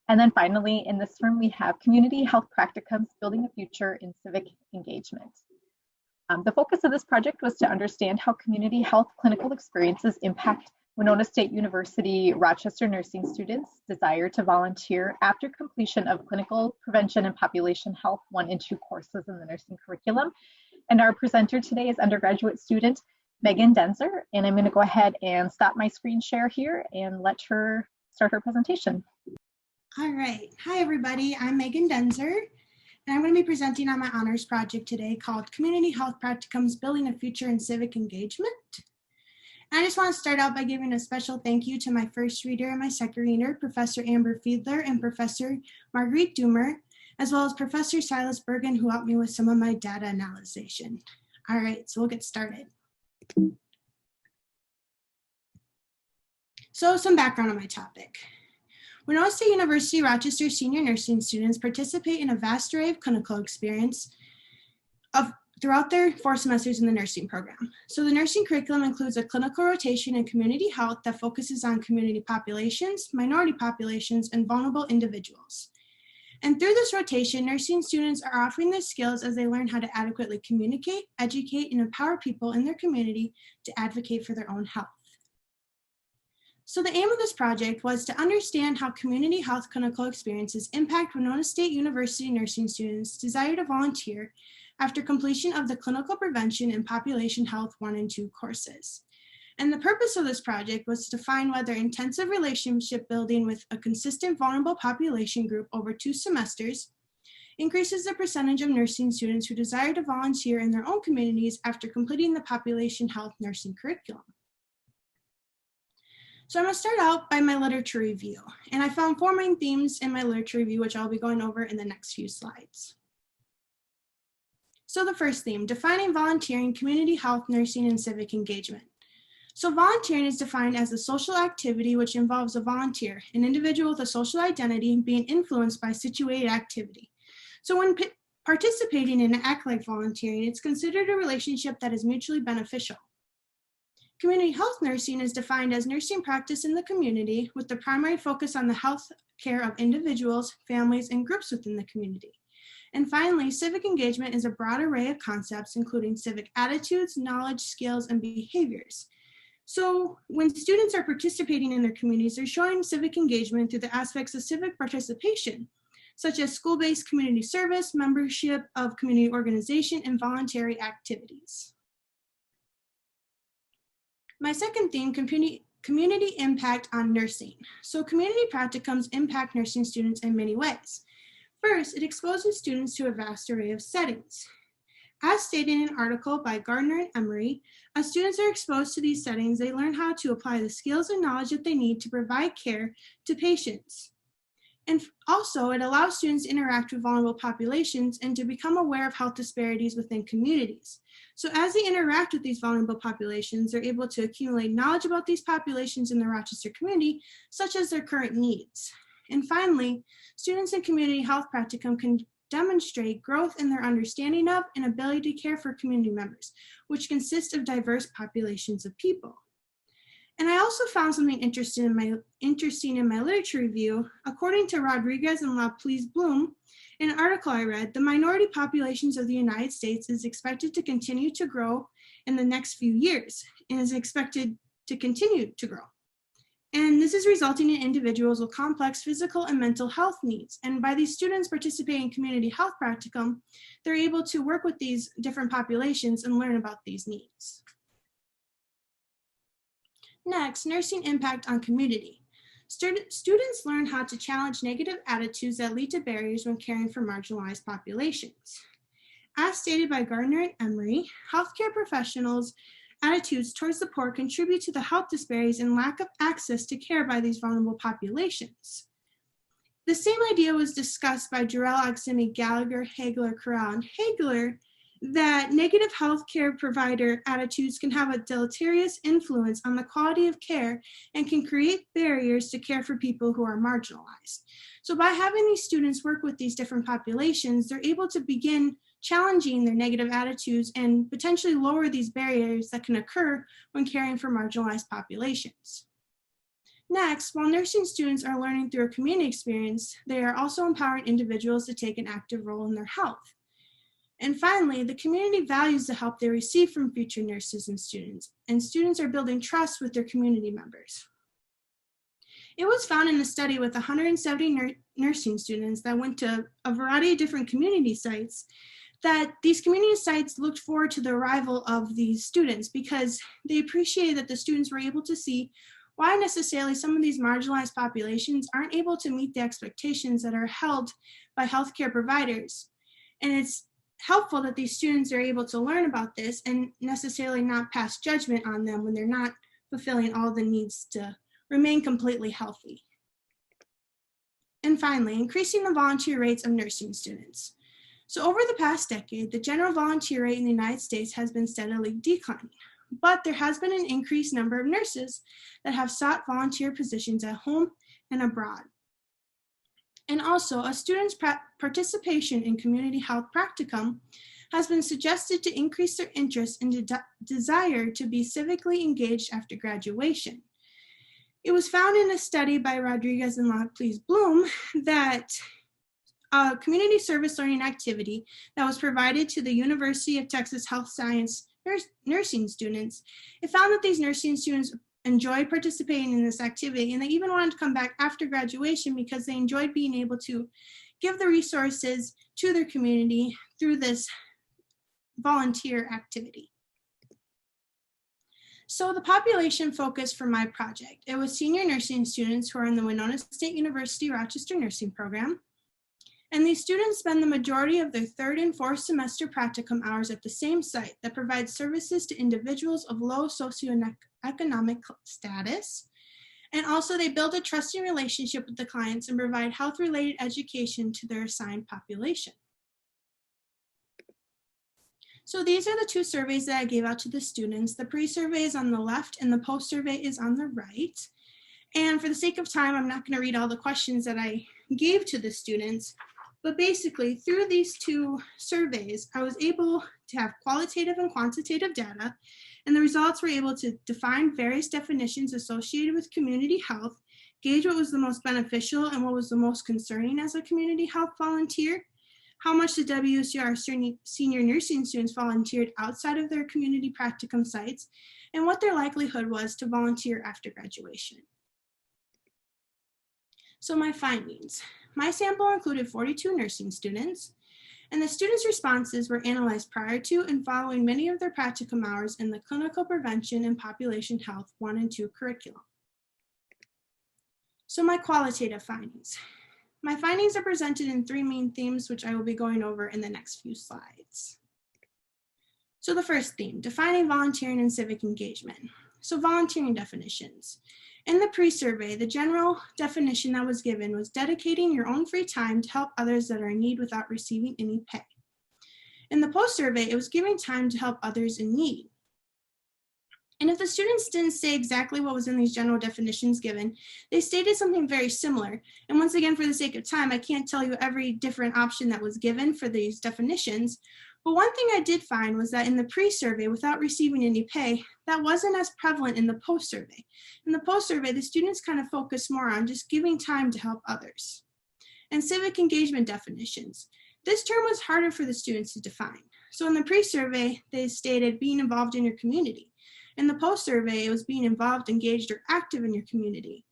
And then finally, in this term, we have Community Health Practicums, Building a Future in Civic Engagement. The focus of this project was to understand how community health clinical experiences impact Winona State University-Rochester nursing students' desire to volunteer after completion of Clinical Prevention and Population Health 1 and 2 courses in the nursing curriculum. And our presenter today is undergraduate student Megan Denzer, and I'm going to go ahead and stop my screen share here and let her start her presentation. All right. Hi, everybody. I'm Megan Denzer, and I'm going to be presenting on my honors project today called Community Health Practicums, Building a Future in Civic Engagement. And I just want to start out by giving a special thank you to my first reader and my second reader, Professor Amber Fiedler and Professor Marguerite Doomer, as well as Professor Silas Bergen, who helped me with some of my data analyzation. All right, so we'll get started. So some background on my topic. Winona State University-Rochester senior nursing students participate in a vast array of clinical experience throughout their 4 semesters in the nursing program. So the nursing curriculum includes a clinical rotation in community health that focuses on community populations, minority populations, and vulnerable individuals. And through this rotation, nursing students are offering their skills as they learn how to adequately communicate, educate, and empower people in their community to advocate for their own health. So the aim of this project was to understand how community health clinical experiences impact Winona State University nursing students' desire to volunteer after completion of the Clinical Prevention and Population Health 1 and 2 courses. And the purpose of this project was to find whether intensive relationship building with a consistent vulnerable population group over 2 semesters increases the percentage of nursing students who desire to volunteer in their own communities after completing the population health nursing curriculum. So I'm going to start out by my literature review, and I found 4 main themes in my literature review, which I'll be going over in the next few slides. So the first theme, defining volunteering, community health, nursing, and civic engagement. So volunteering is defined as a social activity which involves a volunteer, an individual with a social identity being influenced by situated activity. So when participating in an act like volunteering, it's considered a relationship that is mutually beneficial. Community health nursing is defined as nursing practice in the community with the primary focus on the health care of individuals, families, and groups within the community. And finally, civic engagement is a broad array of concepts, including civic attitudes, knowledge, skills, and behaviors. So when students are participating in their communities, they're showing civic engagement through the aspects of civic participation, such as school-based community service, membership of community organization, and voluntary activities. My second theme, community impact on nursing. So community practicums impact nursing students in many ways. First, it exposes students to a vast array of settings. As stated in an article by Gardner and Emery, as students are exposed to these settings, they learn how to apply the skills and knowledge that they need to provide care to patients. And also, it allows students to interact with vulnerable populations and to become aware of health disparities within communities. So as they interact with these vulnerable populations, they're able to accumulate knowledge about these populations in the Rochester community, such as their current needs. And finally, students in community health practicum can demonstrate growth in their understanding of and ability to care for community members, which consist of diverse populations of people. And I also found something interesting in my literature review. According to Rodriguez and LaPlease-Bloom, in an article I read, the minority populations of the United States is expected to continue to grow in the next few years and is expected to continue to grow. And this is resulting in individuals with complex physical and mental health needs. And by these students participating in community health practicum, they're able to work with these different populations and learn about these needs. Next, nursing impact on community. Students learn how to challenge negative attitudes that lead to barriers when caring for marginalized populations. As stated by Gardner and Emery, healthcare professionals' attitudes towards the poor contribute to the health disparities and lack of access to care by these vulnerable populations. The same idea was discussed by Jarrell, Oximi, Gallagher, Hagler, Corral, and Hagler, that negative healthcare provider attitudes can have a deleterious influence on the quality of care and can create barriers to care for people who are marginalized. So by having these students work with these different populations, they're able to begin challenging their negative attitudes and potentially lower these barriers that can occur when caring for marginalized populations. Next, while nursing students are learning through a community experience, they are also empowering individuals to take an active role in their health. And finally, the community values the help they receive from future nurses and students are building trust with their community members. It was found in a study with 170 nursing students that went to a variety of different community sites that these community sites looked forward to the arrival of these students because they appreciated that the students were able to see why necessarily some of these marginalized populations aren't able to meet the expectations that are held by healthcare providers. And it's helpful that these students are able to learn about this and necessarily not pass judgment on them when they're not fulfilling all the needs to remain completely healthy. And finally, increasing the volunteer rates of nursing students. So over the past decade, the general volunteer rate in the United States has been steadily declining. But there has been an increased number of nurses that have sought volunteer positions at home and abroad. And also, a student's participation in community health practicum has been suggested to increase their interest and desire to be civically engaged after graduation. It was found in a study by Rodriguez and Lockleys-Bloom that a community service learning activity that was provided to the University of Texas Health Science nursing students, it found that these nursing students enjoyed participating in this activity, and they even wanted to come back after graduation because they enjoyed being able to give the resources to their community through this volunteer activity. So the population focus for my project, it was senior nursing students who are in the Winona State University-Rochester nursing program. And these students spend the majority of their third and fourth semester practicum hours at the same site that provides services to individuals of low socioeconomic status. And also they build a trusting relationship with the clients and provide health-related education to their assigned population. So these are the two surveys that I gave out to the students. The pre-survey is on the left and the post-survey is on the right. And for the sake of time, I'm not going to read all the questions that I gave to the students. But basically, through these two surveys, I was able to have qualitative and quantitative data, and the results were able to define various definitions associated with community health, gauge what was the most beneficial and what was the most concerning as a community health volunteer, how much the WCR senior nursing students volunteered outside of their community practicum sites, and what their likelihood was to volunteer after graduation. So my findings. My sample included 42 nursing students, and the students' responses were analyzed prior to and following many of their practicum hours in the Clinical Prevention and Population Health 1 and 2 curriculum. So my qualitative findings. My findings are presented in three main themes, which I will be going over in the next few slides. So the first theme, defining volunteering and civic engagement. So volunteering definitions. In the pre-survey, the general definition that was given was dedicating your own free time to help others that are in need without receiving any pay. In the post-survey, it was giving time to help others in need. And if the students didn't say exactly what was in these general definitions given, they stated something very similar. And once again, for the sake of time, I can't tell you every different option that was given for these definitions. But one thing I did find was that in the pre-survey, without receiving any pay, that wasn't as prevalent in the post-survey. In the post-survey, the students kind of focused more on just giving time to help others. And civic engagement definitions. This term was harder for the students to define. So in the pre-survey, they stated being involved in your community. In the post-survey, it was being involved, engaged, or active in your community.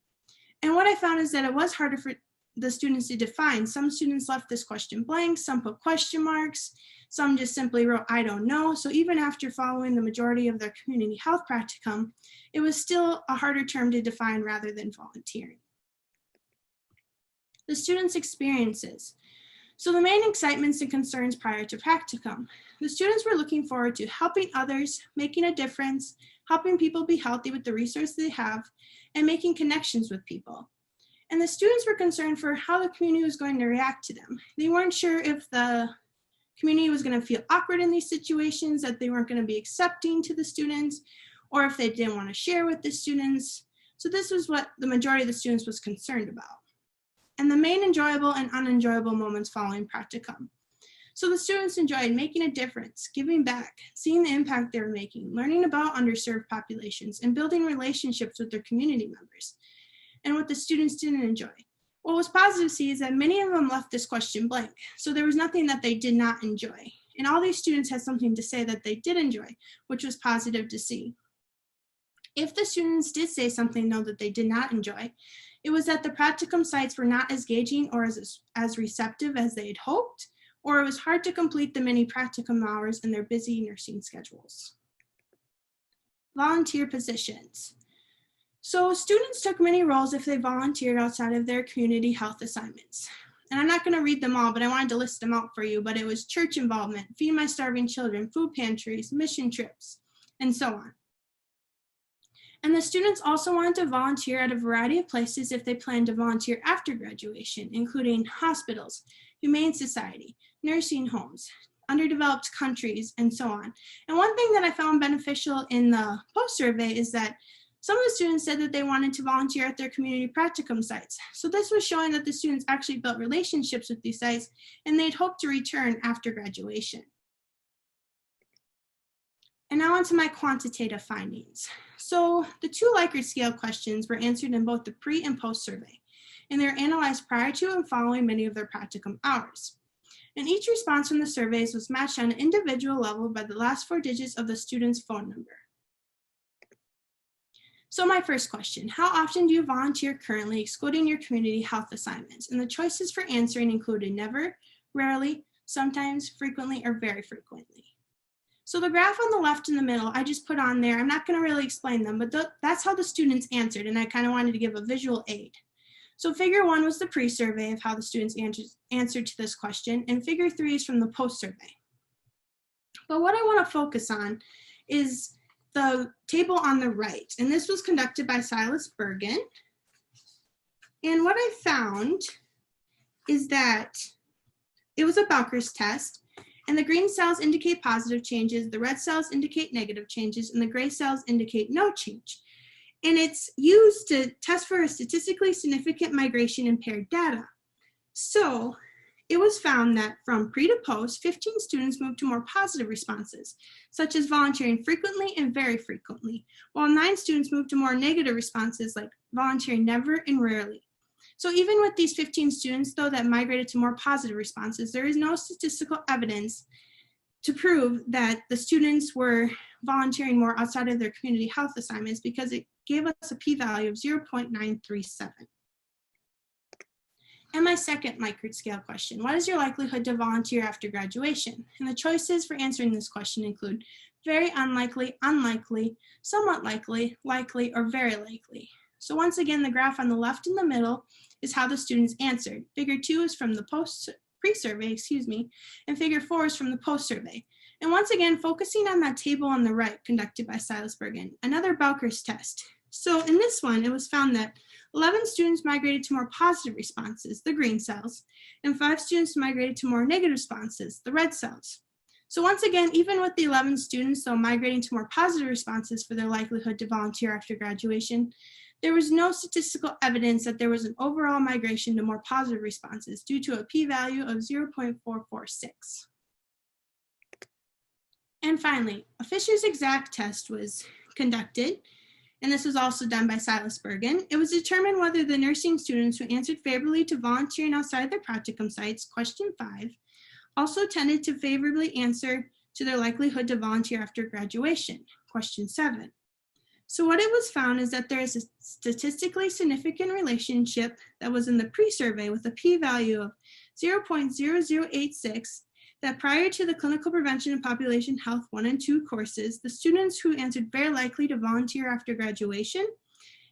And what I found is that it was harder for the students to define. Some students left this question blank, some put question marks, some just simply wrote, I don't know. So even after following the majority of their community health practicum, it was still a harder term to define rather than volunteering. The students' experiences. So the main excitements and concerns prior to practicum. The students were looking forward to helping others, making a difference, helping people be healthy with the resources they have, and making connections with people. And the students were concerned for how the community was going to react to them. They weren't sure if the community was going to feel awkward in these situations, that they weren't going to be accepting to the students, or if they didn't want to share with the students. So this was what the majority of the students was concerned about. And the main enjoyable and unenjoyable moments following practicum. So the students enjoyed making a difference, giving back, seeing the impact they were making, learning about underserved populations, and building relationships with their community members. and what the students didn't enjoy. What was positive to see is that many of them left this question blank, so there was nothing that they did not enjoy. And all these students had something to say that they did enjoy, which was positive to see. If the students did say something, though, that they did not enjoy, it was that the practicum sites were not as engaging or as receptive as they had hoped, or it was hard to complete the many practicum hours in their busy nursing schedules. Volunteer positions. So students took many roles if they volunteered outside of their community health assignments. And I'm not going to read them all, but I wanted to list them out for you. But it was church involvement, Feed My Starving Children, food pantries, mission trips, and so on. And the students also wanted to volunteer at a variety of places if they planned to volunteer after graduation, including hospitals, humane society, nursing homes, underdeveloped countries, and so on. And one thing that I found beneficial in the post-survey is that some of the students said that they wanted to volunteer at their community practicum sites. So this was showing that the students actually built relationships with these sites and they'd hope to return after graduation. And now onto my quantitative findings. So the 2 Likert scale questions were answered in both the pre and post survey, and they were analyzed prior to and following many of their practicum hours. And each response from the surveys was matched on an individual level by the last 4 digits of the student's phone number. So my first question, how often do you volunteer currently, excluding your community health assignments? And the choices for answering included never, rarely, sometimes, frequently, or very frequently. So the graph on the left in the middle, I just put on there. I'm not going to really explain them, but that's how the students answered, and I kind of wanted to give a visual aid. So figure 1 was the pre-survey of how the students answered to this question, and figure 3 is from the post-survey. But what I want to focus on is the table on the right, and this was conducted by Silas Bergen. And what I found is that it was a Bowker's test, and the green cells indicate positive changes, the red cells indicate negative changes, and the gray cells indicate no change. And it's used to test for a statistically significant migration in paired data. So it was found that from pre to post, 15 students moved to more positive responses, such as volunteering frequently and very frequently, while 9 students moved to more negative responses like volunteering never and rarely. So even with these 15 students, though, that migrated to more positive responses, there is no statistical evidence to prove that the students were volunteering more outside of their community health assignments because it gave us a p-value of 0.937. And my second Likert scale question, what is your likelihood to volunteer after graduation? And the choices for answering this question include very unlikely, unlikely, somewhat likely, likely, or very likely. So once again, the graph on the left in the middle is how the students answered. Figure 2 is from the pre-survey, and figure 4 is from the post-survey. And once again, focusing on that table on the right conducted by Silas Bergen, another Bowker's test. So in this one, it was found that 11 students migrated to more positive responses, the green cells, and 5 students migrated to more negative responses, the red cells. So once again, even with the 11 students, though, migrating to more positive responses for their likelihood to volunteer after graduation, there was no statistical evidence that there was an overall migration to more positive responses due to a p-value of 0.446. And finally, a Fisher's exact test was conducted, and this was also done by Silas Bergen. It was determined whether the nursing students who answered favorably to volunteering outside their practicum sites, question 5, also tended to favorably answer to their likelihood to volunteer after graduation, question 7. So what it was found is that there is a statistically significant relationship that was in the pre-survey with a p-value of 0.0086 that prior to the Clinical Prevention and Population Health 1 and 2 courses, the students who answered very likely to volunteer after graduation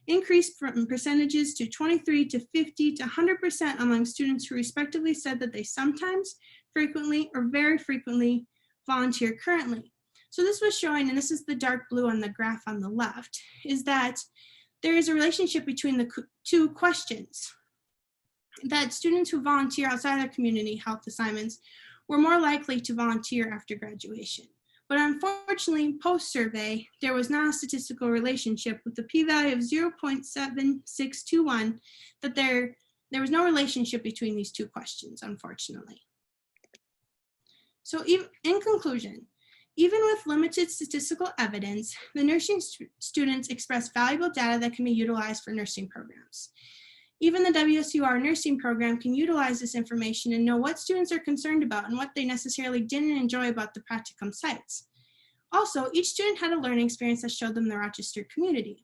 increased from percentages to 23 to 50 to 100% among students who respectively said that they sometimes, frequently, or very frequently volunteer currently. So this was showing, and this is the dark blue on the graph on the left, is that there is a relationship between the 2 questions, that students who volunteer outside their community health assignments were more likely to volunteer after graduation. But unfortunately, post-survey, there was not a statistical relationship with the p-value of 0.7621, that there was no relationship between these 2 questions, unfortunately. So in conclusion, Even with limited statistical evidence, the nursing students express valuable data that can be utilized for nursing programs. Even the WSUR nursing program can utilize this information and know what students are concerned about and what they necessarily didn't enjoy about the practicum sites. Also, each student had a learning experience that showed them the Rochester community.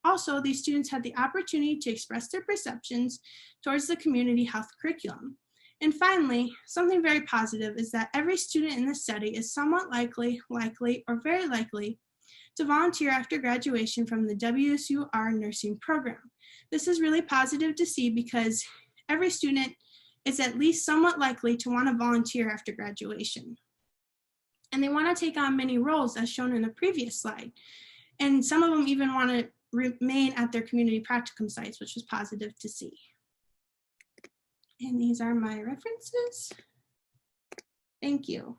Also, these students had the opportunity to express their perceptions towards the community health curriculum. And finally, something very positive is that every student in this study is somewhat likely, or very likely to volunteer after graduation from the WSUR nursing program. This is really positive to see because every student is at least somewhat likely to want to volunteer after graduation. And they want to take on many roles as shown in the previous slide. And some of them even want to remain at their community practicum sites, which was positive to see. And these are my references. Thank you.